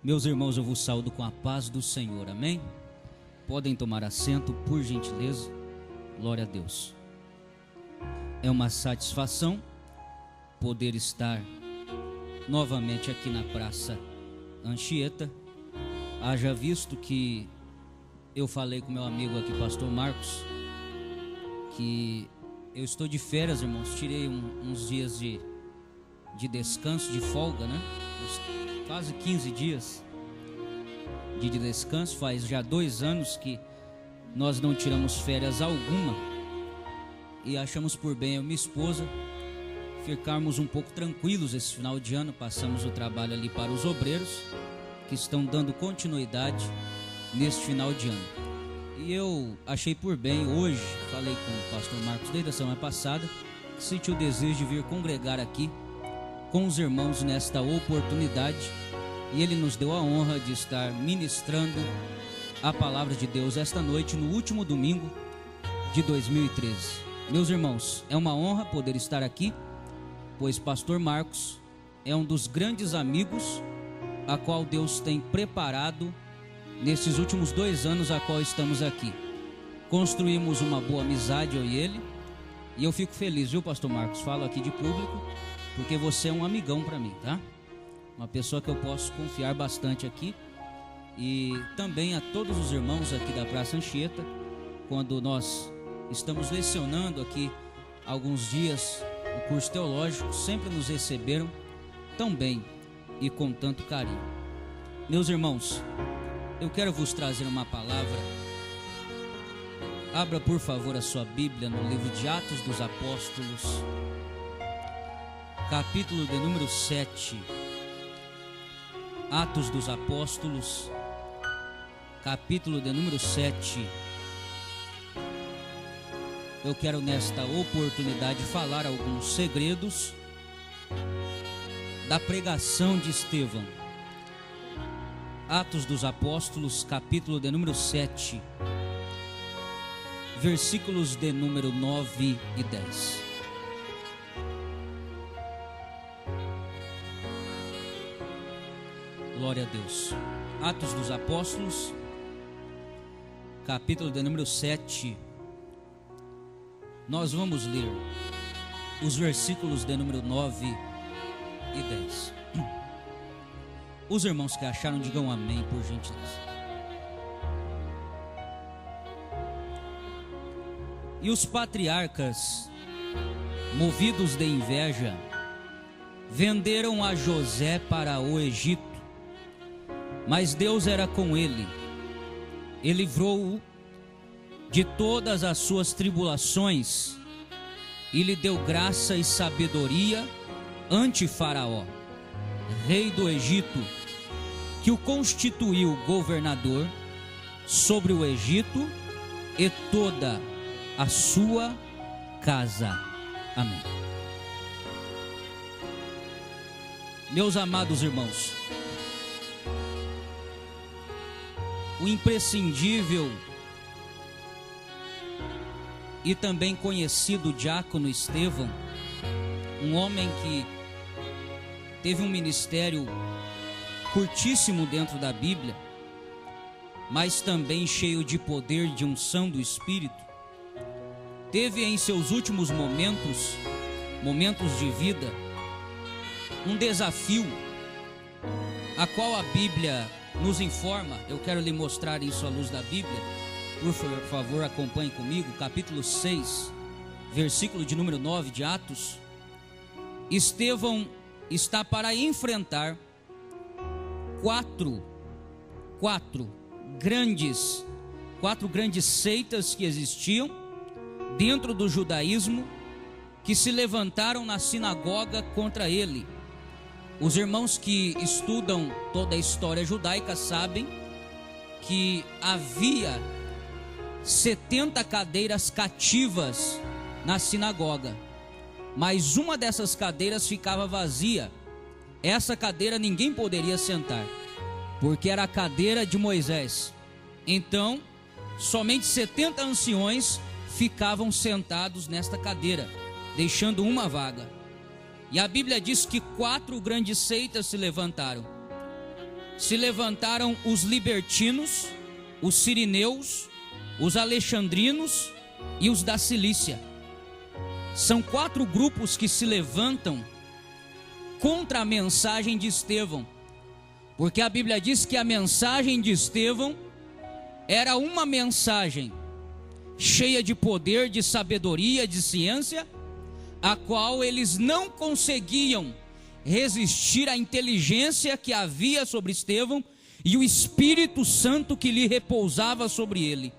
Meus irmãos, eu vos saúdo com a paz do Senhor, amém? Podem tomar assento, por gentileza. Glória a Deus. É uma satisfação poder estar novamente aqui na Praça Anchieta. Haja visto que eu falei com meu amigo aqui, pastor Marcos, que eu estou de férias, irmãos. Tirei uns dias de descanso, de folga, né? Quase 15 dias de descanso. Faz já 2 anos que nós não tiramos férias alguma, e achamos por bem, eu e minha esposa, ficarmos um pouco tranquilos esse final de ano. Passamos o trabalho ali para os obreiros que estão dando continuidade neste final de ano. E eu achei por bem, hoje falei com o pastor Marcos desde a semana passada, que sentiu o desejo de vir congregar aqui com os irmãos nesta oportunidade, e ele nos deu a honra de estar ministrando a palavra de Deus esta noite, no último domingo de 2013. Meus irmãos, é uma honra poder estar aqui, pois pastor Marcos é um dos grandes amigos a qual Deus tem preparado nesses últimos 2 anos a qual estamos aqui. Construímos uma boa amizade, eu e ele, e eu fico feliz, viu, pastor Marcos? Falo aqui de público, porque você é um amigão para mim, tá? Uma pessoa que eu posso confiar bastante aqui. E também a todos os irmãos aqui da Praça Anchieta, quando nós estamos lecionando aqui alguns dias o curso teológico, sempre nos receberam tão bem e com tanto carinho. Meus irmãos, eu quero vos trazer uma palavra. Abra por favor a sua Bíblia no livro de Atos dos Apóstolos, capítulo de número 7. Atos dos Apóstolos, capítulo de número 7. Eu quero nesta oportunidade falar alguns segredos da pregação de Estevão. Atos dos Apóstolos, capítulo de número 7, versículos de número 9 e 10. Glória a Deus. Atos dos Apóstolos, capítulo de número 7. Nós vamos ler os versículos de número 9 e 10. Os irmãos que acharam, digam amém, por gentileza. E os patriarcas, movidos de inveja, venderam a José para o Egito. Mas Deus era com ele, e livrou-o de todas as suas tribulações, e lhe deu graça e sabedoria ante Faraó, rei do Egito, que o constituiu governador sobre o Egito e toda a sua casa. Amém. Meus amados irmãos, o imprescindível e também conhecido diácono Estevão, um homem que teve um ministério curtíssimo dentro da Bíblia, mas também cheio de poder, de unção do Espírito, teve em seus últimos momentos de vida, um desafio, a qual a Bíblia nos informa. Eu quero lhe mostrar isso à luz da Bíblia. Por favor, acompanhe comigo, capítulo 6, versículo de número 9 de Atos. Estevão está para enfrentar quatro grandes seitas que existiam dentro do judaísmo, que se levantaram na sinagoga contra ele. Os irmãos que estudam toda a história judaica sabem que havia 70 cadeiras cativas na sinagoga, mas uma dessas cadeiras ficava vazia. Essa cadeira ninguém poderia sentar, porque era a cadeira de Moisés. Então, somente 70 anciões ficavam sentados nesta cadeira, deixando uma vaga. E a Bíblia diz que 4 grandes seitas se levantaram. Se levantaram os libertinos, os sirineus, os alexandrinos e os da Cilícia. São 4 grupos que se levantam contra a mensagem de Estevão. Porque a Bíblia diz que a mensagem de Estevão era uma mensagem cheia de poder, de sabedoria, de ciência, a qual eles não conseguiam resistir à inteligência que havia sobre Estevão e o Espírito Santo que lhe repousava sobre ele.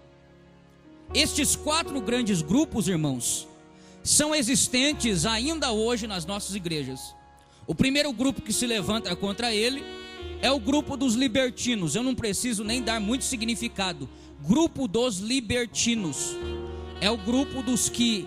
Estes 4 grandes grupos, irmãos, são existentes ainda hoje nas nossas igrejas. O primeiro grupo que se levanta contra ele é o grupo dos libertinos. Eu não preciso nem dar muito significado. Grupo dos libertinos é o grupo dos que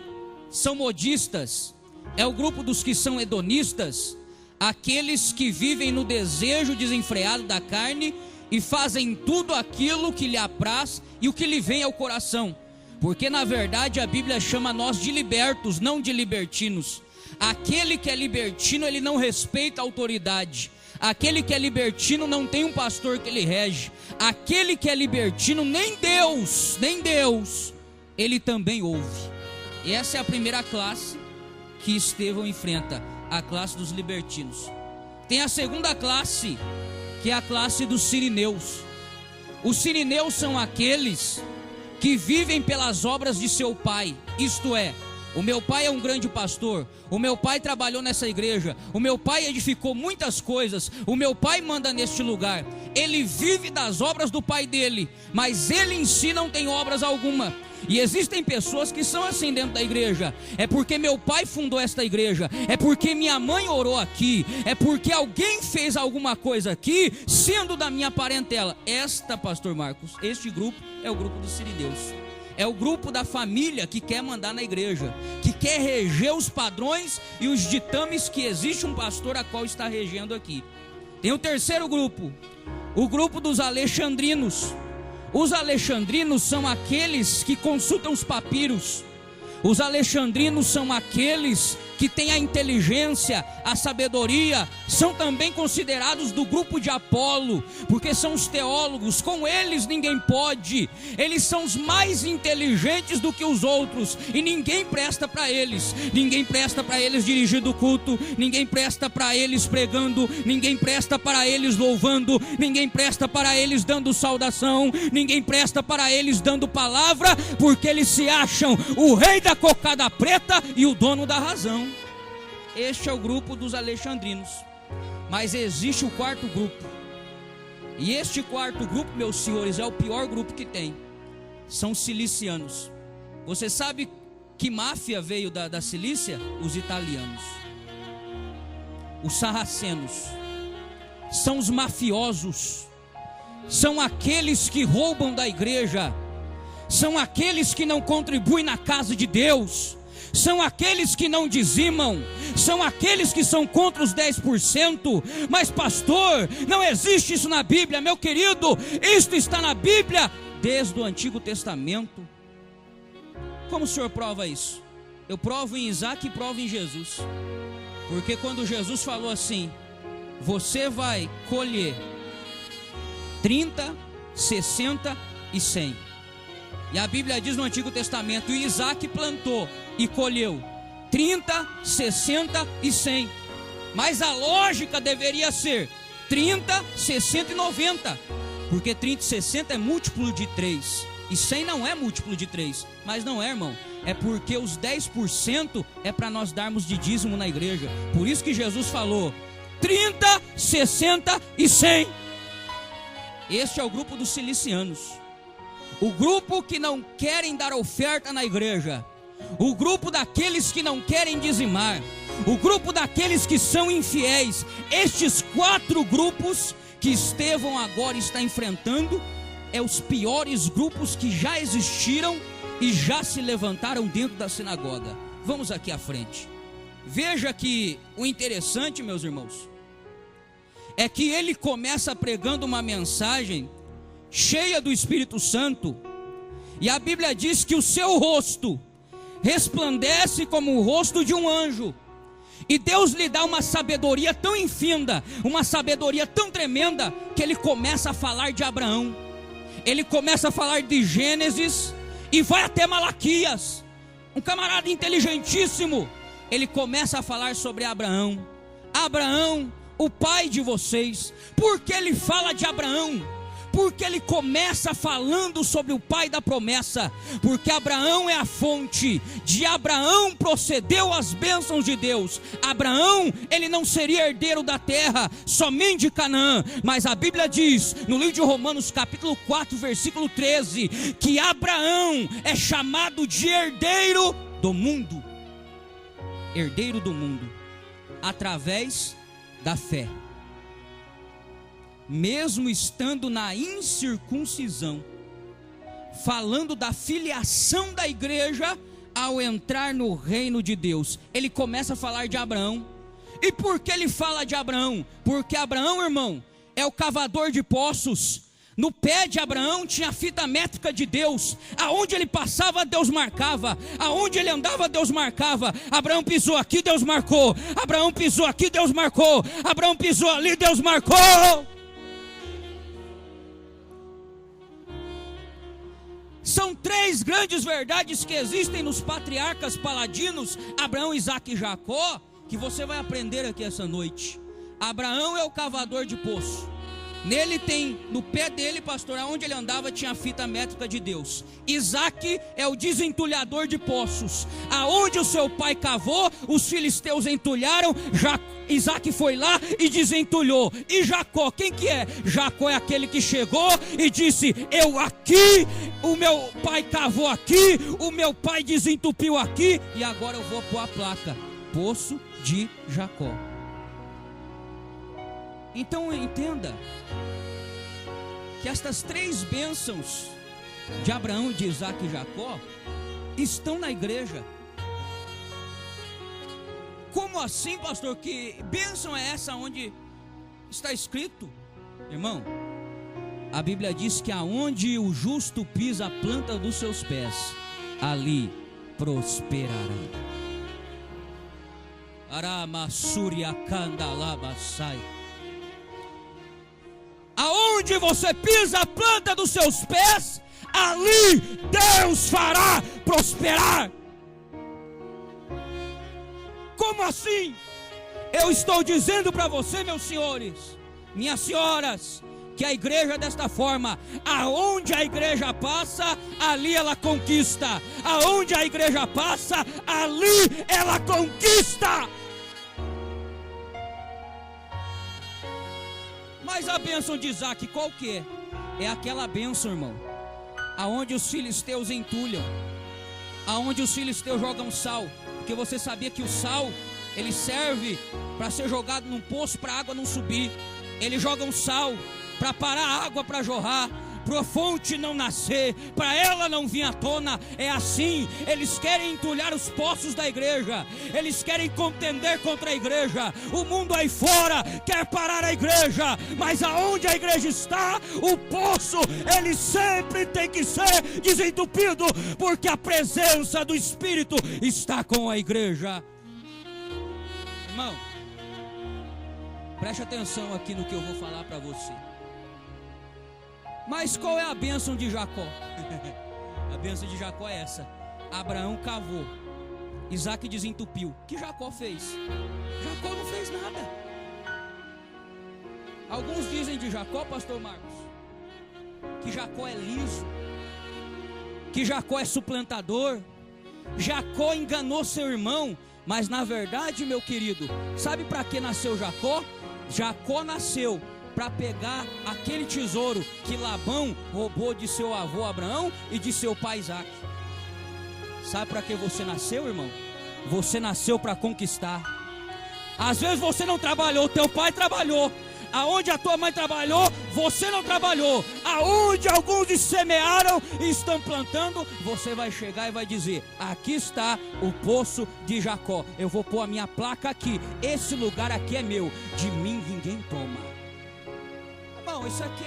são modistas, é o grupo dos que são hedonistas, aqueles que vivem no desejo desenfreado da carne e fazem tudo aquilo que lhe apraz e o que lhe vem ao coração. Porque na verdade a Bíblia chama nós de libertos, não de libertinos. Aquele que é libertino, ele não respeita a autoridade. Aquele que é libertino não tem um pastor que ele rege. Aquele que é libertino, nem Deus, ele também ouve. E essa é a primeira classe que Estevão enfrenta, a classe dos libertinos. Tem a segunda classe, que é a classe dos sirineus. Os sirineus são aqueles que vivem pelas obras de seu pai, isto é, o meu pai é um grande pastor, o meu pai trabalhou nessa igreja, o meu pai edificou muitas coisas, o meu pai manda neste lugar. Ele vive das obras do pai dele, mas ele em si não tem obras alguma. E existem pessoas que são assim dentro da igreja. É porque meu pai fundou esta igreja, é porque minha mãe orou aqui, é porque alguém fez alguma coisa aqui, sendo da minha parentela. Pastor Marcos, este grupo é o grupo dos sirineus. É o grupo da família que quer mandar na igreja, que quer reger os padrões e os ditames que existe um pastor a qual está regendo aqui. Tem o terceiro grupo, o grupo dos alexandrinos. Os alexandrinos são aqueles que consultam os papiros. Os alexandrinos são aqueles que têm a inteligência, a sabedoria. São também considerados do grupo de Apolo, porque são os teólogos. Com eles ninguém pode. Eles são os mais inteligentes do que os outros, e ninguém presta para eles. Ninguém presta para eles dirigindo o culto, ninguém presta para eles pregando, ninguém presta para eles louvando, ninguém presta para eles dando saudação, ninguém presta para eles dando palavra, porque eles se acham o rei da cocada preta e o dono da razão. Este é o grupo dos alexandrinos. Mas existe o quarto grupo, e este quarto grupo, meus senhores, é o pior grupo que tem. São os cilicianos. Você sabe que máfia veio da Cilícia? Os italianos, os sarracenos. São os mafiosos, são aqueles que roubam da igreja, são aqueles que não contribuem na casa de Deus, são aqueles que não dizimam, são aqueles que são contra os 10%. Mas pastor, não existe isso na Bíblia. Meu querido, isto está na Bíblia desde o Antigo Testamento. Como o senhor prova isso? Eu provo em Isaac e provo em Jesus. Porque quando Jesus falou assim: você vai colher 30, 60 e 100. E a Bíblia diz no Antigo Testamento: e Isaac plantou e colheu 30, 60 e 100. Mas a lógica deveria ser 30, 60 e 90. Porque 30 e 60 é múltiplo de 3. E 100 não é múltiplo de 3. Mas não é, irmão. É porque os 10% é para nós darmos de dízimo na igreja. Por isso que Jesus falou 30, 60 e 100. Este é o grupo dos cilicianos. O grupo que não querem dar oferta na igreja. O grupo daqueles que não querem dizimar. O grupo daqueles que são infiéis. Estes 4 grupos que Estevão agora está enfrentando é os piores grupos que já existiram e já se levantaram dentro da sinagoga. Vamos aqui à frente. Veja que o interessante, meus irmãos, é que ele começa pregando uma mensagem cheia do Espírito Santo, e a Bíblia diz que o seu rosto resplandece como o rosto de um anjo, E Deus lhe dá uma sabedoria tão infinda, uma sabedoria tão tremenda, que ele começa a falar de Abraão. Ele começa a falar de Gênesis e vai até Malaquias. Um camarada inteligentíssimo. Ele começa a falar sobre Abraão. Abraão, o pai de vocês. Por que ele fala de Abraão? Porque ele começa falando sobre o pai da promessa. Porque Abraão é a fonte. De Abraão procedeu as bênçãos de Deus. Abraão, ele não seria herdeiro da terra, somente de Canaã. Mas a Bíblia diz, no livro de Romanos capítulo 4, versículo 13, que Abraão é chamado de herdeiro do mundo. Herdeiro do mundo, através da fé. Mesmo estando na incircuncisão, falando da filiação da igreja ao entrar no reino de Deus, ele começa a falar de Abraão. E por que ele fala de Abraão? Porque Abraão, irmão, é o cavador de poços. No pé de Abraão tinha a fita métrica de Deus. Aonde ele passava, Deus marcava. Aonde ele andava, Deus marcava. Abraão pisou aqui, Deus marcou. Abraão pisou aqui, Deus marcou. Abraão pisou ali, Deus marcou. São três grandes verdades que existem nos patriarcas paladinos, Abraão, Isaque e Jacó, que você vai aprender aqui essa noite. Abraão é o cavador de poço. Nele tem, no pé dele, pastor, aonde ele andava tinha a fita métrica de Deus. Isaque é o desentulhador de poços. Aonde o seu pai cavou, os filisteus entulharam, Isaque foi lá e desentulhou. E Jacó, quem que é? Jacó é aquele que chegou e disse: eu aqui, o meu pai cavou aqui, o meu pai desentupiu aqui, e agora eu vou pôr a placa: Poço de Jacó. Então entenda que estas três bênçãos de Abraão, de Isaque e Jacó estão na igreja. Como assim, pastor? Que bênção é essa onde está escrito? Irmão, a Bíblia diz que aonde o justo pisa a planta dos seus pés, ali prosperará. Aramassúria candalabasai. Aonde você pisa a planta dos seus pés, ali Deus fará prosperar. Como assim? Eu estou dizendo para você, meus senhores, minhas senhoras, que a igreja é desta forma: aonde a igreja passa, ali ela conquista. Aonde a igreja passa, ali ela conquista. Mas a bênção de Isaque, qual que é? É aquela bênção, irmão, aonde os filisteus entulham, aonde os filisteus jogam sal. Porque você sabia que o sal, ele serve para ser jogado num poço para a água não subir. Eles jogam sal para parar a água para jorrar, para a fonte não nascer, para ela não vir à tona. É assim, eles querem entulhar os poços da igreja, eles querem contender contra a igreja. O mundo aí fora quer parar a igreja, mas aonde a igreja está, o poço, ele sempre tem que ser desentupido, porque a presença do Espírito está com a igreja. Irmão, preste atenção aqui no que eu vou falar para você. Mas qual é a bênção de Jacó? A bênção de Jacó é essa: Abraão cavou, Isaque desentupiu. O que Jacó fez? Jacó não fez nada. Alguns dizem de Jacó, pastor Marcos, que Jacó é liso, que Jacó é suplantador. Jacó enganou seu irmão. Mas na verdade, meu querido, sabe para que nasceu Jacó? Jacó nasceu para pegar aquele tesouro que Labão roubou de seu avô Abraão e de seu pai Isaque. Sabe para que você nasceu, irmão? Você nasceu para conquistar. Às vezes você não trabalhou, teu pai trabalhou. Aonde a tua mãe trabalhou, você não trabalhou. Aonde alguns semearam e estão plantando, você vai chegar e vai dizer: aqui está o poço de Jacó. Eu vou pôr a minha placa aqui. Esse lugar aqui é meu. De mim ninguém toma. Bom, isso aqui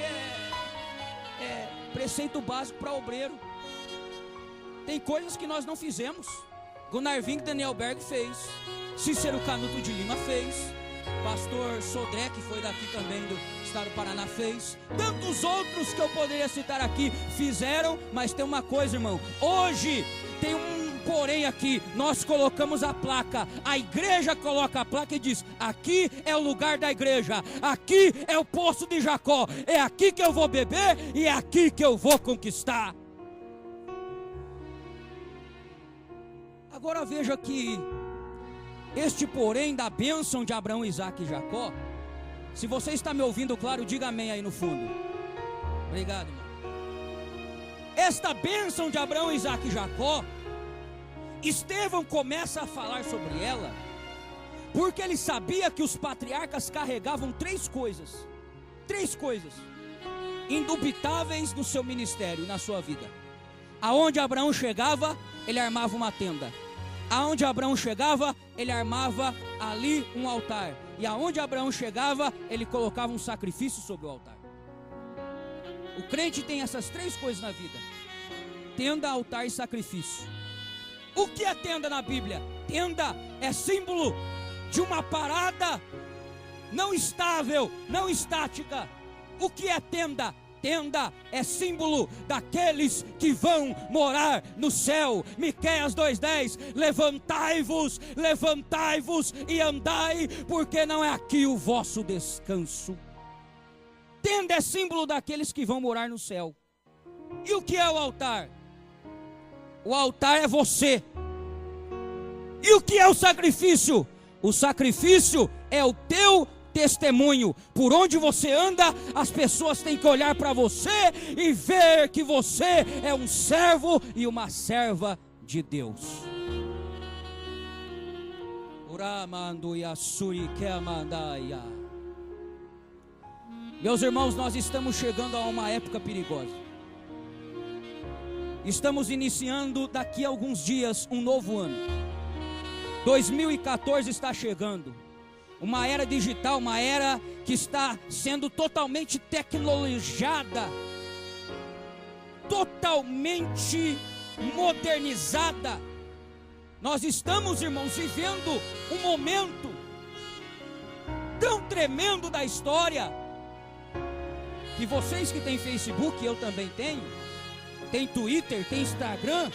é preceito básico para obreiro. Tem coisas que nós não fizemos. Gunnar Vink e Daniel Berg fez. Cícero Canuto de Lima fez, pastor Sodré, que foi daqui também do estado do Paraná, fez, tantos outros que eu poderia citar aqui fizeram, mas tem uma coisa, irmão, hoje tem um porém aqui, nós colocamos a placa, a igreja coloca a placa e diz, aqui é o lugar da igreja, aqui é o poço de Jacó, é aqui que eu vou beber e é aqui que eu vou conquistar. Agora veja que este porém da bênção de Abraão, Isaque e Jacó, se você está me ouvindo claro, diga amém aí no fundo. Obrigado, irmão. Esta bênção de Abraão, Isaque e Jacó, Estevão começa a falar sobre ela, porque ele sabia que os patriarcas carregavam três coisas indubitáveis no seu ministério, na sua vida. Aonde Abraão chegava, ele armava uma tenda. Aonde Abraão chegava, ele armava ali um altar. E aonde Abraão chegava, ele colocava um sacrifício sobre o altar. O crente tem essas três coisas na vida: tenda, altar e sacrifício. O que é tenda na Bíblia? Tenda é símbolo de uma parada não estável, não estática. O que é tenda? Tenda é símbolo daqueles que vão morar no céu. Miqueias 2:10, levantai-vos e andai, porque não é aqui o vosso descanso. Tenda é símbolo daqueles que vão morar no céu. E o que é o altar? O altar é você. E o que é o sacrifício? O sacrifício é o teu testemunho. Por onde você anda, as pessoas têm que olhar para você e ver que você é um servo e uma serva de Deus. Meus irmãos, nós estamos chegando a uma época perigosa. Estamos iniciando daqui a alguns dias um novo ano. 2014 está chegando. Uma era digital, uma era que está sendo totalmente tecnologizada, totalmente modernizada. Nós estamos, irmãos, vivendo um momento tão tremendo da história, que vocês que têm Facebook, eu também tenho, tem Twitter, tem Instagram,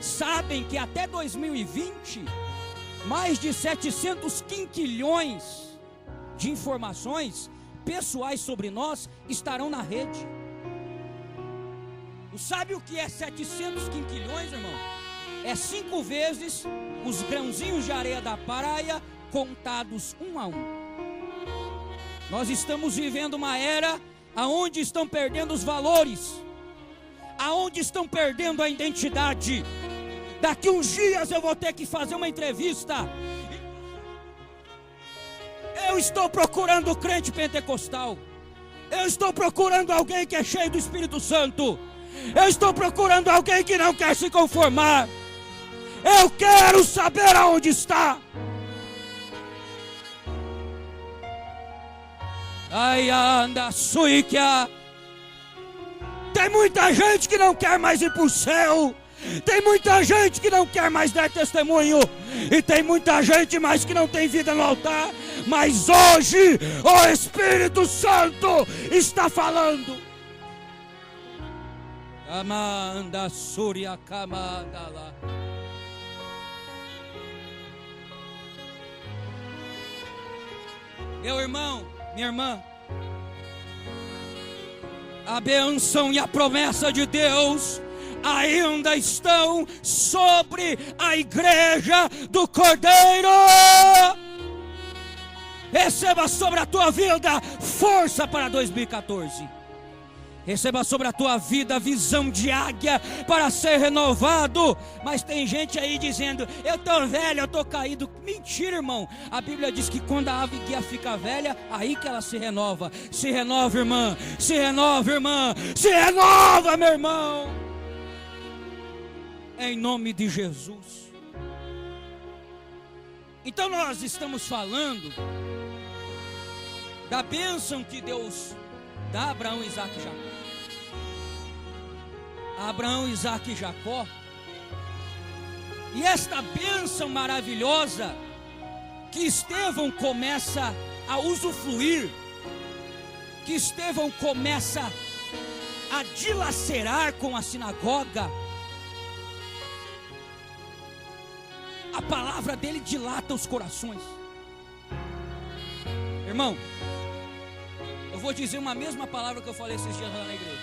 sabem que até 2020, mais de 700 quinquilhões de informações pessoais sobre nós estarão na rede. Sabe o que é 700 quinquilhões, irmão? É 5 vezes os grãozinhos de areia da praia contados um a um. Nós estamos vivendo uma era aonde estão perdendo os valores, aonde estão perdendo a identidade. Daqui uns dias eu vou ter que fazer uma entrevista. Eu estou procurando crente pentecostal. Eu estou procurando alguém que é cheio do Espírito Santo. Eu estou procurando alguém que não quer se conformar. Eu quero saber aonde está. Ai, anda, suíquia. Tem muita gente que não quer mais ir para o céu. Tem muita gente que não quer mais dar testemunho. E tem muita gente mais que não tem vida no altar. Mas hoje o Espírito Santo está falando. Amanda Surya Kamandala. Meu irmão, minha irmã, a bênção e a promessa de Deus ainda estão sobre a igreja do Cordeiro. Receba sobre a tua vida força para 2014. Receba sobre a tua vida visão de águia para ser renovado. Mas tem gente aí dizendo: eu estou velho, eu estou caído. Mentira, irmão. A Bíblia diz que quando a águia fica velha, aí que ela se renova. Se renova, irmã. Se renova, irmã. Se renova, meu irmão. Em nome de Jesus. Então nós estamos falando da bênção que Deus dá a Abraão, Isaque e Jacó. Abraão, Isaque e Jacó. E esta bênção maravilhosa que Estevão começa a usufruir, que Estevão começa a dilacerar com a sinagoga, a palavra dele dilata os corações. Irmão, eu vou dizer uma mesma palavra que eu falei esses dias lá na igreja.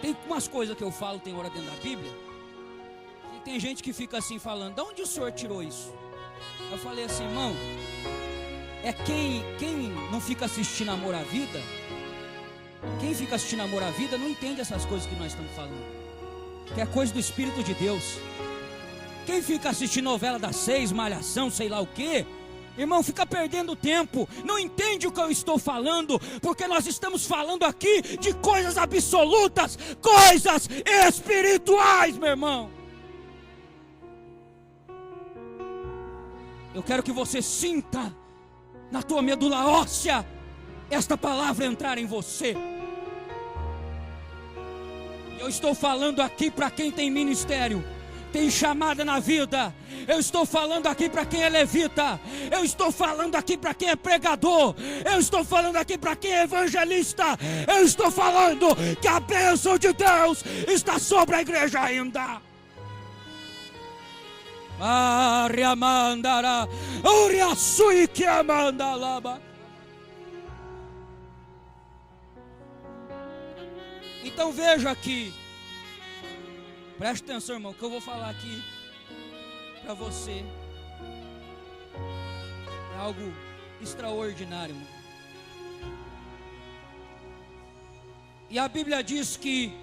Tem umas coisas que eu falo, tem hora dentro da Bíblia, e tem gente que fica assim falando: de onde o senhor tirou isso? Eu falei assim: irmão, é quem não fica assistindo Amor à Vida, quem fica assistindo Amor à Vida não entende essas coisas que nós estamos falando, que é coisa do Espírito de Deus. Quem fica assistindo novela das 6, Malhação, sei lá o que, irmão, fica perdendo tempo, não entende o que eu estou falando, porque nós estamos falando aqui de coisas absolutas, coisas espirituais, meu irmão. Eu quero que você sinta na tua medula óssea esta palavra entrar em você. Eu estou falando aqui para quem tem ministério, tem chamada na vida. Eu estou falando aqui para quem é levita. Eu estou falando aqui para quem é pregador. Eu estou falando aqui para quem é evangelista. Eu estou falando que a bênção de Deus está sobre a igreja ainda. Então veja aqui, preste atenção, irmão, que eu vou falar aqui para você é algo extraordinário, irmão. E a Bíblia diz que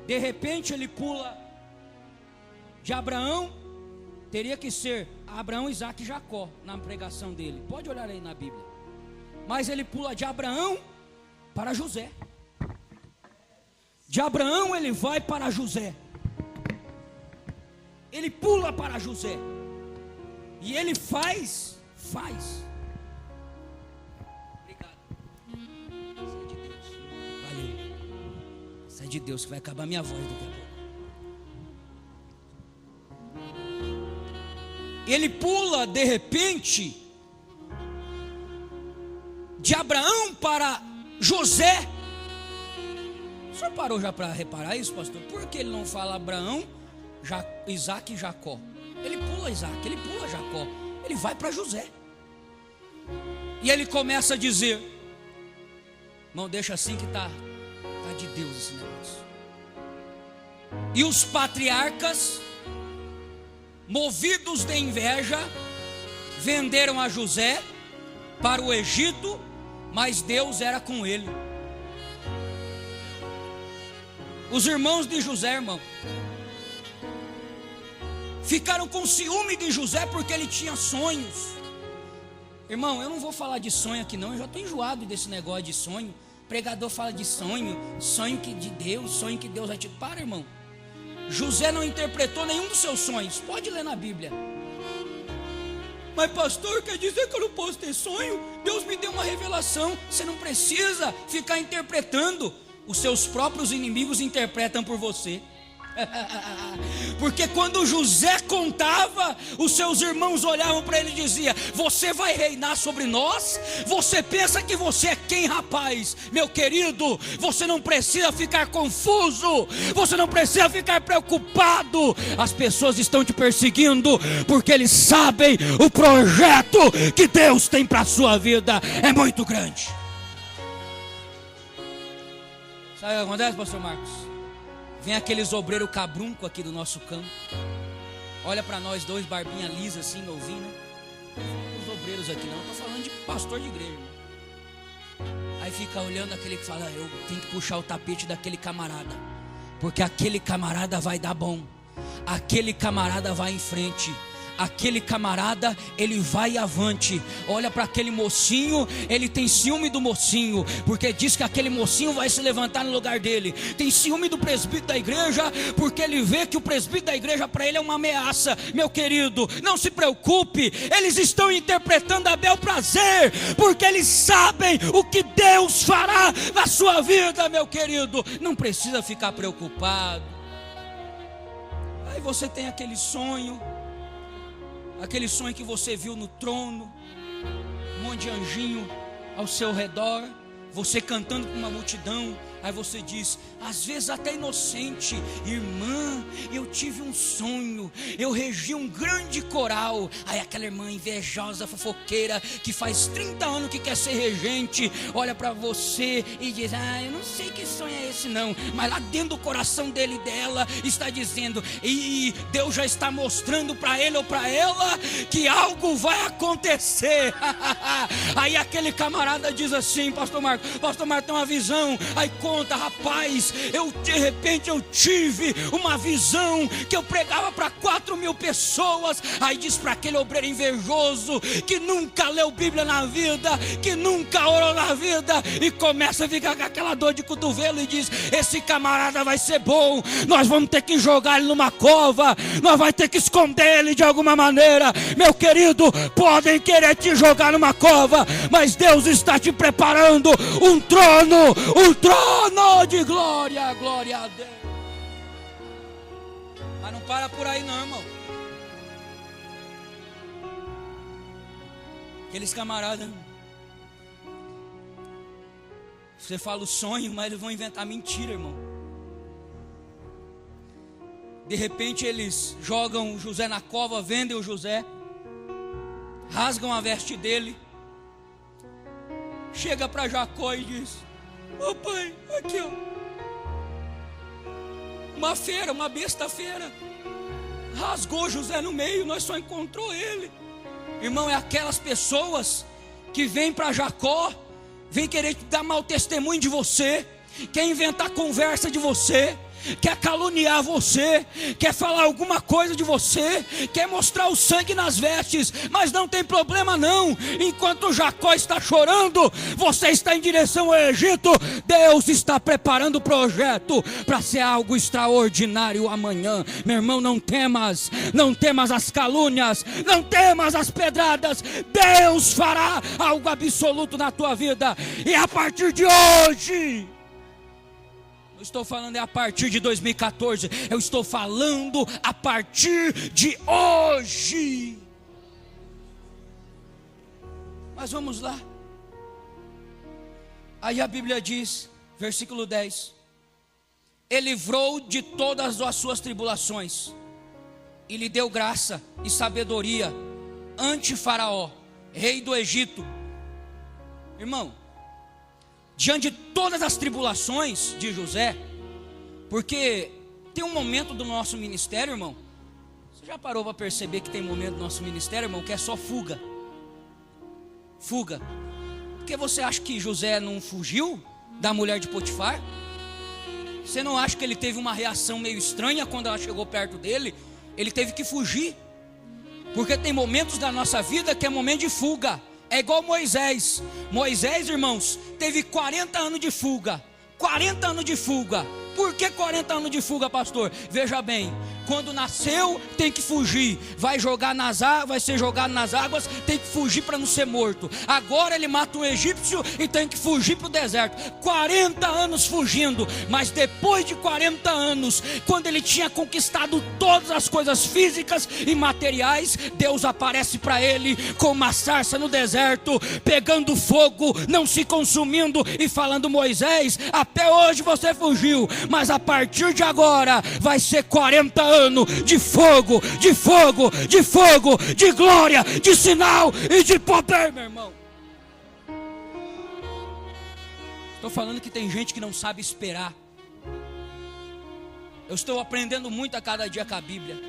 de repente ele pula de Abraão, teria que ser Abraão, Isaac e Jacó na pregação dele, pode olhar aí na Bíblia, mas ele pula de Abraão para José. De Abraão ele vai para José, ele pula para José, e ele faz. Obrigado. Isso é de Deus. Valeu. Isso é de Deus que vai acabar minha voz daqui a pouco. Ele pula de repente de Abraão para José. O senhor parou já para reparar isso, pastor? Por que ele não fala Abraão, Isaac e Jacó? Ele pula Isaac, ele pula Jacó, ele vai para José. E ele começa a dizer: não, deixa assim que tá de Deus esse negócio. E os patriarcas, movidos de inveja, venderam a José para o Egito, mas Deus era com ele. Os irmãos de José, irmão, ficaram com ciúme de José porque ele tinha sonhos. Irmão, eu não vou falar de sonho aqui não, eu já estou enjoado desse negócio de sonho. Pregador fala de sonho que de Deus, sonho que Deus vai te... Para, irmão. José não interpretou nenhum dos seus sonhos. Pode ler na Bíblia. Mas pastor, quer dizer que eu não posso ter sonho? Deus me deu uma revelação. Você não precisa ficar interpretando. Os seus próprios inimigos interpretam por você. Porque quando José contava, os seus irmãos olhavam para ele e diziam: você vai reinar sobre nós? Você pensa que você é quem, rapaz? Meu querido, você não precisa ficar confuso, você não precisa ficar preocupado. As pessoas estão te perseguindo porque eles sabem o projeto que Deus tem para a sua vida é muito grande. Sabe o que acontece, pastor Marcos? Vem aqueles obreiros cabrunco aqui do nosso campo, olha para nós dois, barbinha lisa assim, novinho, né? Os obreiros aqui não, estou falando de pastor de igreja, irmão. Aí fica olhando aquele que fala: eu tenho que puxar o tapete daquele camarada, porque aquele camarada vai dar bom, aquele camarada vai em frente, aquele camarada, ele vai avante. Olha para aquele mocinho, ele tem ciúme do mocinho, porque diz que aquele mocinho vai se levantar no lugar dele. Tem ciúme do presbítero da igreja, porque ele vê que o presbítero da igreja para ele é uma ameaça. Meu querido, não se preocupe, eles estão interpretando a bel prazer, porque eles sabem o que Deus fará na sua vida, meu querido. Não precisa ficar preocupado. Aí você tem aquele sonho, Aquele sonho que você viu no trono, um monte de anjinho ao seu redor, você cantando com uma multidão. Aí você diz, às vezes até inocente: irmã, eu tive um sonho, eu regi um grande coral. Aí aquela irmã invejosa, fofoqueira, que faz 30 anos que quer ser regente, olha para você e diz, eu não sei que sonho é esse não. Mas lá dentro do coração dele e dela está dizendo, e Deus já está mostrando para ele ou para ela que algo vai acontecer. Aí aquele camarada diz assim, pastor Marco tem uma visão. Aí conta, rapaz, de repente eu tive uma visão que eu pregava para 4.000 pessoas. Aí diz para aquele obreiro invejoso, que nunca leu Bíblia na vida, que nunca orou na vida, e começa a ficar com aquela dor de cotovelo, e diz, esse camarada vai ser bom, nós vamos ter que jogar ele numa cova, nós vamos ter que esconder ele de alguma maneira. Meu querido, podem querer te jogar numa cova, mas Deus está te preparando um trono de glória, glória a Deus. Mas não para por aí não, irmão. Aqueles camaradas, você fala o sonho, mas eles vão inventar mentira, irmão. De repente eles jogam o José na cova, vendem o José, rasgam a veste dele, chega para Jacó e diz, ô pai, aqui ó, uma besta feira, rasgou José no meio, nós só encontrou ele. Irmão, é aquelas pessoas que vêm para Jacó, vêm querer dar mau testemunho de você, quer inventar conversa de você, quer caluniar você, quer falar alguma coisa de você, quer mostrar o sangue nas vestes. Mas não tem problema não, enquanto Jacó está chorando, você está em direção ao Egito. Deus está preparando o projeto para ser algo extraordinário amanhã. Meu irmão, não temas as calúnias, não temas as pedradas. Deus fará algo absoluto na tua vida. E a partir de hoje, não estou falando a partir de 2014, eu estou falando a partir de hoje. Mas vamos lá. Aí a Bíblia diz, versículo 10: Ele livrou de todas as suas tribulações, e lhe deu graça e sabedoria ante Faraó, rei do Egito. Irmão, diante de todas as tribulações de José, porque tem um momento do nosso ministério, irmão, você já parou para perceber que tem momento do nosso ministério, irmão, que é só fuga? Fuga. Porque você acha que José não fugiu da mulher de Potifar? Você não acha que ele teve uma reação meio estranha quando ela chegou perto dele? Ele teve que fugir. Porque tem momentos da nossa vida que é momento de fuga. É igual Moisés. Moisés, irmãos, teve 40 anos de fuga. 40 anos de fuga. Por que 40 anos de fuga, pastor? Veja bem, quando nasceu tem que fugir, vai ser jogado nas águas, tem que fugir para não ser morto. Agora ele mata um egípcio e tem que fugir para o deserto. 40 anos fugindo. Mas depois de 40 anos, quando ele tinha conquistado todas as coisas físicas e materiais, Deus aparece para ele com uma sarça no deserto, pegando fogo, não se consumindo, e falando: Moisés, até hoje você fugiu, mas a partir de agora vai ser 40 anos de fogo, de fogo, de fogo, de glória, de sinal e de poder, meu irmão. Estou falando que tem gente que não sabe esperar. Eu estou aprendendo muito a cada dia com a Bíblia.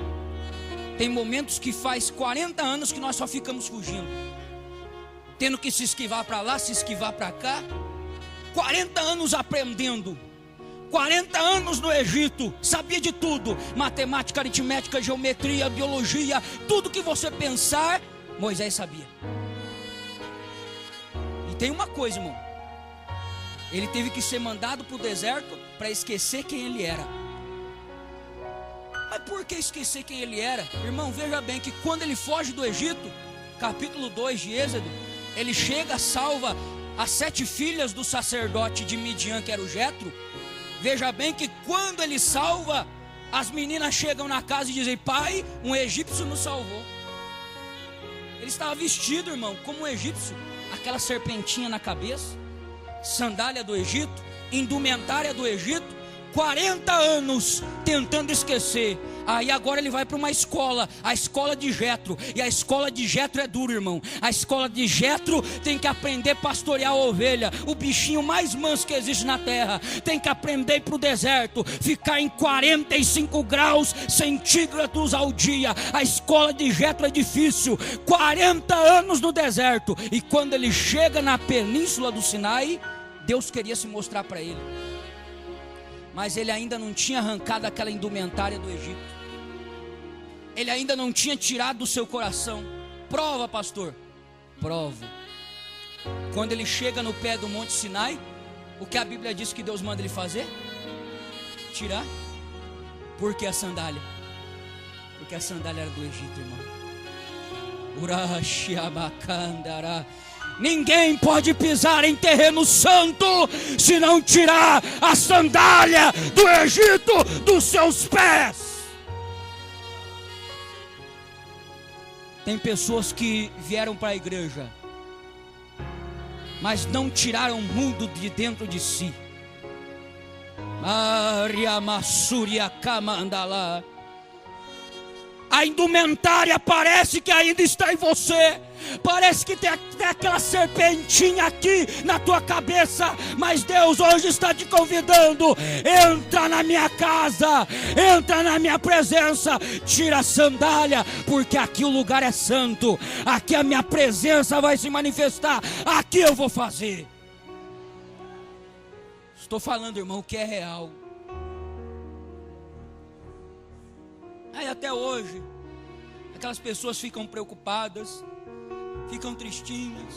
Tem momentos que faz 40 anos que nós só ficamos fugindo, tendo que se esquivar para lá, se esquivar para cá. 40 anos aprendendo, 40 anos no Egito, sabia de tudo: matemática, aritmética, geometria, biologia, tudo que você pensar, Moisés sabia. E tem uma coisa, irmão, ele teve que ser mandado para o deserto para esquecer quem ele era. Mas por que esquecer quem ele era? Irmão, veja bem que quando ele foge do Egito, capítulo 2 de Êxodo, ele chega, salva as 7 filhas do sacerdote de Midian, que era o Jetro. Veja bem que quando ele salva, as meninas chegam na casa e dizem: pai, um egípcio nos salvou. Ele estava vestido, irmão, como um egípcio, aquela serpentinha na cabeça, sandália do Egito, indumentária do Egito, 40 anos tentando esquecer. Aí agora ele vai para uma escola, a escola de Jetro. E a escola de Jetro é duro, irmão. A escola de Jetro tem que aprender a pastorear a ovelha, o bichinho mais manso que existe na terra. Tem que aprender a ir para o deserto, ficar em 45 graus centígrados ao dia. A escola de Jetro é difícil, 40 anos no deserto. E quando ele chega na península do Sinai, Deus queria se mostrar para ele, mas ele ainda não tinha arrancado aquela indumentária do Egito. Ele ainda não tinha tirado do seu coração. Prova, pastor. Prova. Quando ele chega no pé do Monte Sinai, o que a Bíblia diz que Deus manda ele fazer? Tirar. Por que a sandália? Porque a sandália era do Egito, irmão. Urashiabakandara. Ninguém pode pisar em terreno santo se não tirar a sandália do Egito dos seus pés. Tem pessoas que vieram para a igreja, mas não tiraram o mundo de dentro de si. Maria Massuria Kamandala. A indumentária parece que ainda está em você. Parece que tem aquela serpentinha aqui na tua cabeça. Mas Deus hoje está te convidando. Entra na minha casa, entra na minha presença. Tira a sandália, porque aqui o lugar é santo. Aqui a minha presença vai se manifestar. Aqui eu vou fazer. Estou falando, irmão, que é real. Aí até hoje, aquelas pessoas ficam preocupadas, ficam tristinhas.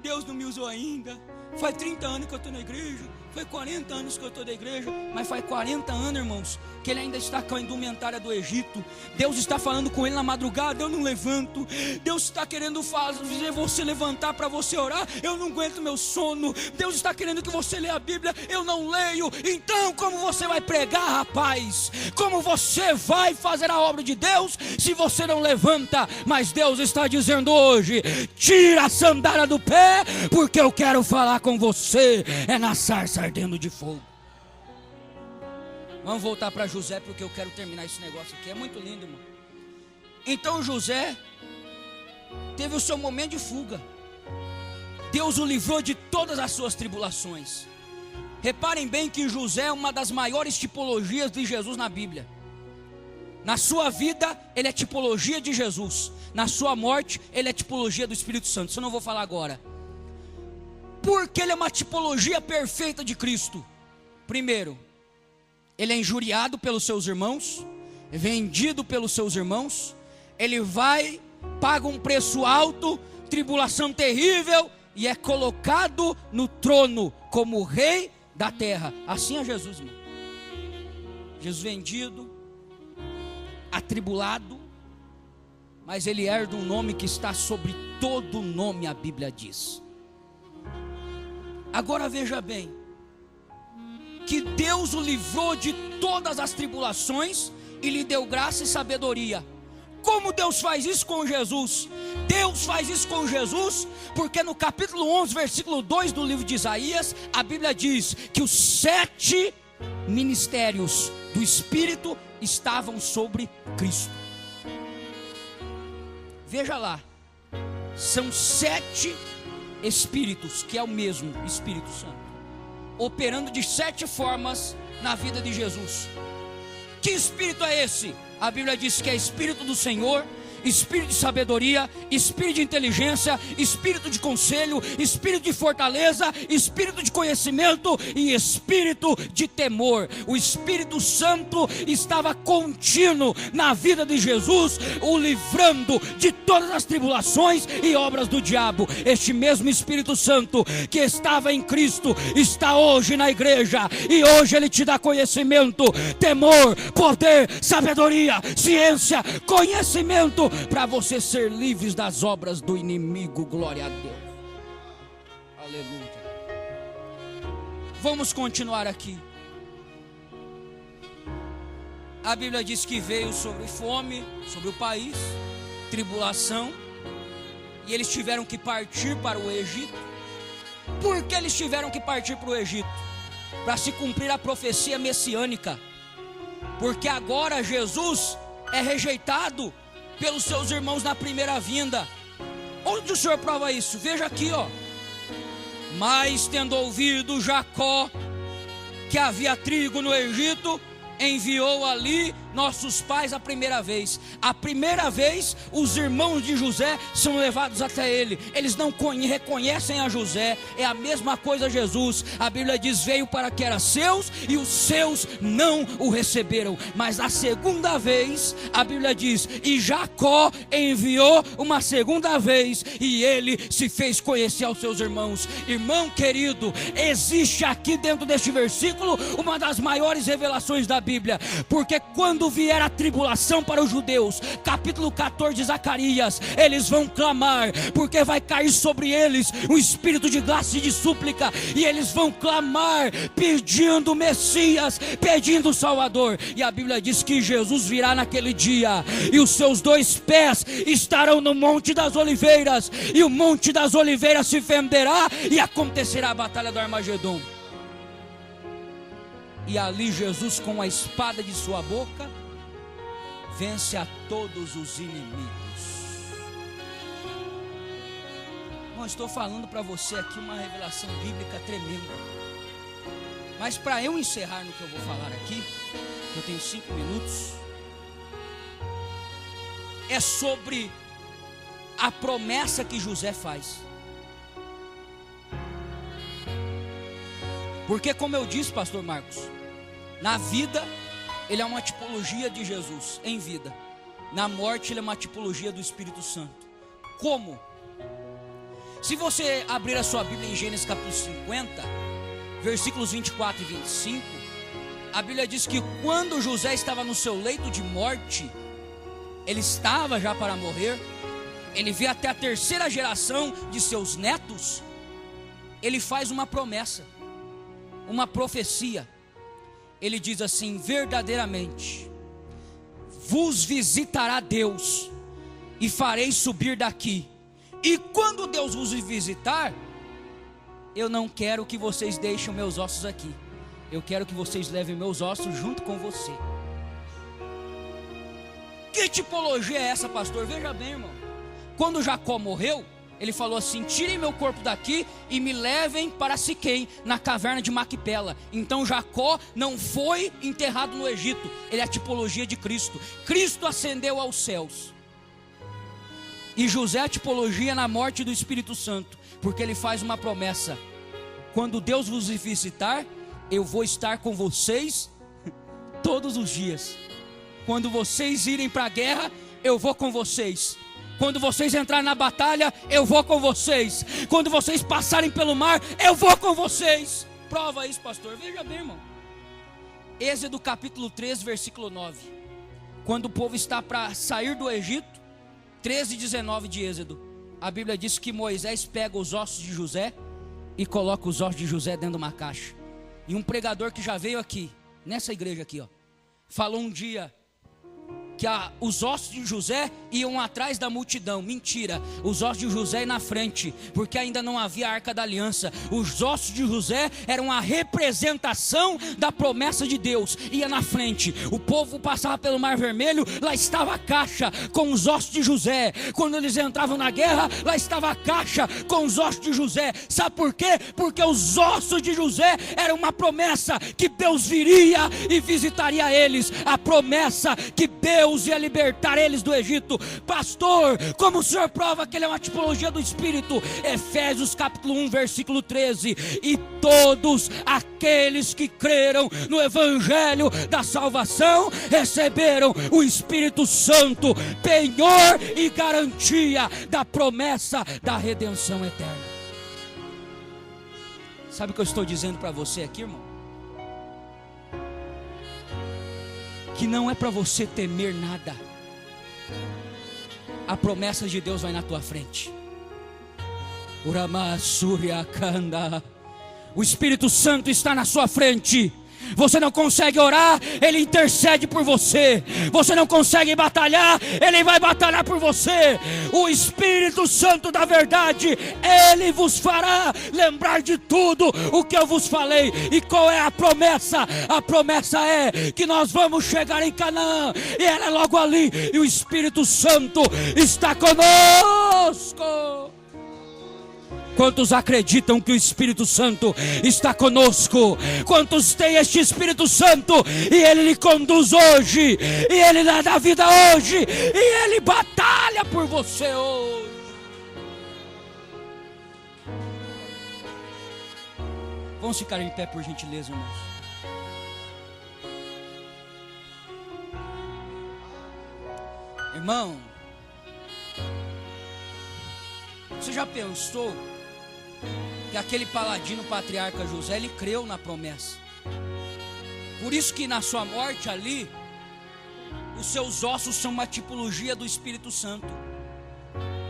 Deus não me usou ainda. Faz 30 anos que eu estou na igreja, faz 40 anos que eu estou na igreja, mas faz 40 anos, irmãos, que ele ainda está com a indumentária do Egito. Deus está falando com ele na madrugada, eu não levanto. Deus está querendo fazer você levantar para você orar, eu não aguento meu sono. Deus está querendo que você leia a Bíblia, eu não leio. Então como você vai pregar, rapaz? Como você vai fazer a obra de Deus se você não levanta? Mas Deus está dizendo hoje: tira a sandália do pé, porque eu quero falar com você. É na sarça ardendo de fogo. Vamos voltar para José, porque eu quero terminar esse negócio aqui. É muito lindo, irmão. Então José teve o seu momento de fuga. Deus o livrou de todas as suas tribulações. Reparem bem que José é uma das maiores tipologias de Jesus na Bíblia. Na sua vida, ele é tipologia de Jesus. Na sua morte, ele é tipologia do Espírito Santo. Isso eu não vou falar agora. Porque ele é uma tipologia perfeita de Cristo. Primeiro, ele é injuriado pelos seus irmãos, vendido pelos seus irmãos. Ele vai, paga um preço alto, tribulação terrível, e é colocado no trono como rei da terra. Assim é Jesus, irmão. Jesus vendido, atribulado, mas ele herda um nome que está sobre todo nome, a Bíblia diz. Agora veja bem, que Deus o livrou de todas as tribulações e lhe deu graça e sabedoria. Como Deus faz isso com Jesus? Deus faz isso com Jesus porque no capítulo 11, versículo 2 do livro de Isaías, a Bíblia diz que os 7 ministérios do Espírito estavam sobre Cristo. Veja lá, são 7 Espíritos, que é o mesmo Espírito Santo, operando de 7 formas na vida de Jesus. Que Espírito é esse? A Bíblia diz que é Espírito do Senhor, Espírito de sabedoria, Espírito de inteligência, Espírito de conselho, Espírito de fortaleza, Espírito de conhecimento e Espírito de temor. O Espírito Santo estava contínuo na vida de Jesus, o livrando de todas as tribulações e obras do diabo. Este mesmo Espírito Santo que estava em Cristo está hoje na igreja, e hoje ele te dá conhecimento, temor, poder, sabedoria, ciência, conhecimento, para você ser livres das obras do inimigo. Glória a Deus. Aleluia. Vamos continuar aqui. A Bíblia diz que veio sobre fome, sobre o país, tribulação, e eles tiveram que partir para o Egito. Por que eles tiveram que partir para o Egito? Para se cumprir a profecia messiânica. Porque agora Jesus é rejeitado pelos seus irmãos na primeira vinda. Onde o Senhor prova isso? Veja aqui, ó. Mas tendo ouvido Jacó que havia trigo no Egito, enviou ali nossos pais a primeira vez. A primeira vez os irmãos de José são levados até ele. Eles não reconhecem a José. É a mesma coisa Jesus. A Bíblia diz: veio para que era seus e os seus não o receberam. Mas a segunda vez a Bíblia diz: e Jacó enviou uma segunda vez, e ele se fez conhecer aos seus irmãos. Irmão querido, existe aqui dentro deste versículo uma das maiores revelações da Bíblia. Porque quando vier a tribulação para os judeus, capítulo 14 de Zacarias, eles vão clamar, porque vai cair sobre eles um espírito de graça e de súplica, e eles vão clamar, pedindo Messias, pedindo Salvador. E a Bíblia diz que Jesus virá naquele dia, e os seus 2 pés estarão no Monte das Oliveiras, e o Monte das Oliveiras se fenderá, e acontecerá a batalha do Armagedon. E ali Jesus, com a espada de sua boca, vence a todos os inimigos. Bom, estou falando para você aqui uma revelação bíblica tremenda. Mas para eu encerrar no que eu vou falar aqui, eu tenho 5 minutos, é sobre a promessa que José faz. Porque, como eu disse, pastor Marcos, na vida ele é uma tipologia de Jesus, em vida. Na morte ele é uma tipologia do Espírito Santo. Como? Se você abrir a sua Bíblia em Gênesis capítulo 50, versículos 24 e 25, a Bíblia diz que quando José estava no seu leito de morte, ele estava já para morrer, ele vê até a 3ª geração de seus netos, ele faz uma promessa, uma profecia. Ele diz assim: verdadeiramente vos visitará Deus, e farei subir daqui, e quando Deus vos visitar, eu não quero que vocês deixem meus ossos aqui, eu quero que vocês levem meus ossos junto com você. Que tipologia é essa, pastor? Veja bem, irmão, quando Jacó morreu, ele falou assim: tirem meu corpo daqui e me levem para Siquém, na caverna de Maquipela. Então Jacó não foi enterrado no Egito. Ele é a tipologia de Cristo. Cristo ascendeu aos céus, e José é a tipologia na morte do Espírito Santo, porque ele faz uma promessa: quando Deus vos visitar, eu vou estar com vocês todos os dias. Quando vocês irem para a guerra, eu vou com vocês. Quando vocês entrarem na batalha, eu vou com vocês. Quando vocês passarem pelo mar, eu vou com vocês. Prova isso, pastor. Veja bem, irmão. Êxodo capítulo 13, versículo 9. Quando o povo está para sair do Egito, 13 e 19 de Êxodo, a Bíblia diz que Moisés pega os ossos de José e coloca os ossos de José dentro de uma caixa. E um pregador que já veio aqui, nessa igreja aqui, ó, falou um dia que os ossos de José iam atrás da multidão. Mentira, os ossos de José iam na frente, porque ainda não havia a Arca da Aliança. Os ossos de José eram a representação da promessa de Deus, ia na frente. O povo passava pelo Mar Vermelho, lá estava a caixa com os ossos de José. Quando eles entravam na guerra, lá estava a caixa com os ossos de José. Sabe por quê? Porque os ossos de José eram uma promessa que Deus viria e visitaria eles. A promessa que Deus ia libertar eles do Egito. Pastor, como o senhor prova que ele é uma tipologia do Espírito? Efésios capítulo 1, versículo 13. E todos aqueles que creram no Evangelho da salvação receberam o Espírito Santo, penhor e garantia da promessa da redenção eterna. Sabe o que eu estou dizendo para você aqui, irmão? Que não é para você temer nada. A promessa de Deus vai na tua frente. O Espírito Santo está na sua frente. Você não consegue orar, Ele intercede por você. Você não consegue batalhar, Ele vai batalhar por você. O Espírito Santo da verdade, Ele vos fará lembrar de tudo o que eu vos falei. E qual é a promessa? A promessa é que nós vamos chegar em Canaã, e ela é logo ali, e o Espírito Santo está conosco. Quantos acreditam que o Espírito Santo está conosco? Quantos têm este Espírito Santo e Ele lhe conduz hoje, e Ele lhe dá vida hoje, e Ele batalha por você hoje? Vamos ficar em pé, por gentileza, irmãos. Irmão, você já pensou que aquele paladino patriarca José, ele creu na promessa? Por isso que na sua morte ali, os seus ossos são uma tipologia do Espírito Santo,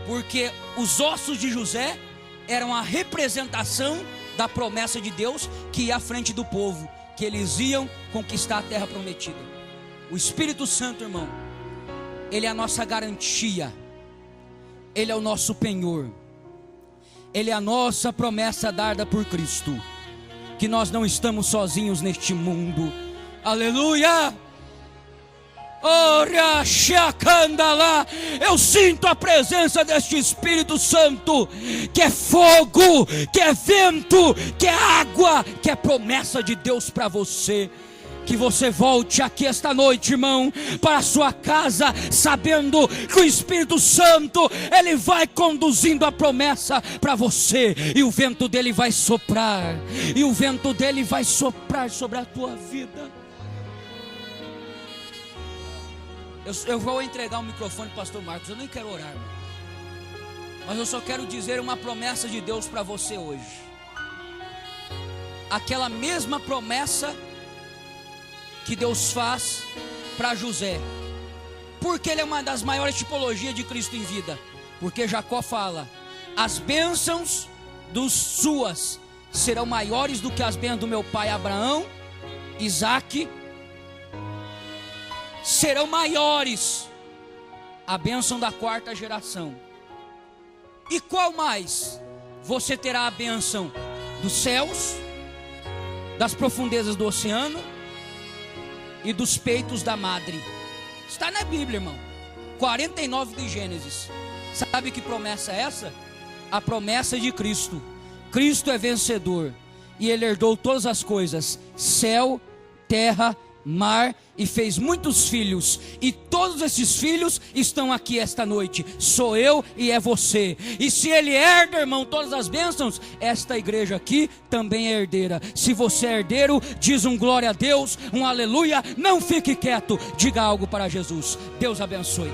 porque os ossos de José eram a representação da promessa de Deus que ia à frente do povo, que eles iam conquistar a terra prometida. O Espírito Santo, irmão, Ele é a nossa garantia, Ele é o nosso penhor, Ele é a nossa promessa dada por Cristo, que nós não estamos sozinhos neste mundo. Aleluia! Eu sinto a presença deste Espírito Santo, que é fogo, que é vento, que é água, que é promessa de Deus para você. Que você volte aqui esta noite, irmão, para a sua casa, sabendo que o Espírito Santo, Ele vai conduzindo a promessa para você, e o vento dele vai soprar, e o vento dele vai soprar sobre a tua vida. Eu vou entregar o microfone para o pastor Marcos. Eu nem quero orar, irmão, mas eu só quero dizer uma promessa de Deus para você hoje. Aquela mesma promessa que Deus faz para José. Porque ele é uma das maiores tipologias de Cristo em vida. Porque Jacó fala: as bênçãos dos suas serão maiores do que as bênçãos do meu pai Abraão, Isaque. Serão maiores. A bênção da quarta geração. E qual mais? Você terá a bênção dos céus, das profundezas do oceano e dos peitos da madre. Está na Bíblia, irmão. 49 de Gênesis. Sabe que promessa é essa? A promessa de Cristo. Cristo é vencedor, e Ele herdou todas as coisas: céu, terra, mar, e fez muitos filhos, e todos esses filhos estão aqui esta noite. Sou eu e é você. E se Ele herda, irmão, todas as bênçãos, esta igreja aqui também é herdeira. Se você é herdeiro, diz um glória a Deus, um aleluia. Não fique quieto, diga algo para Jesus. Deus abençoe.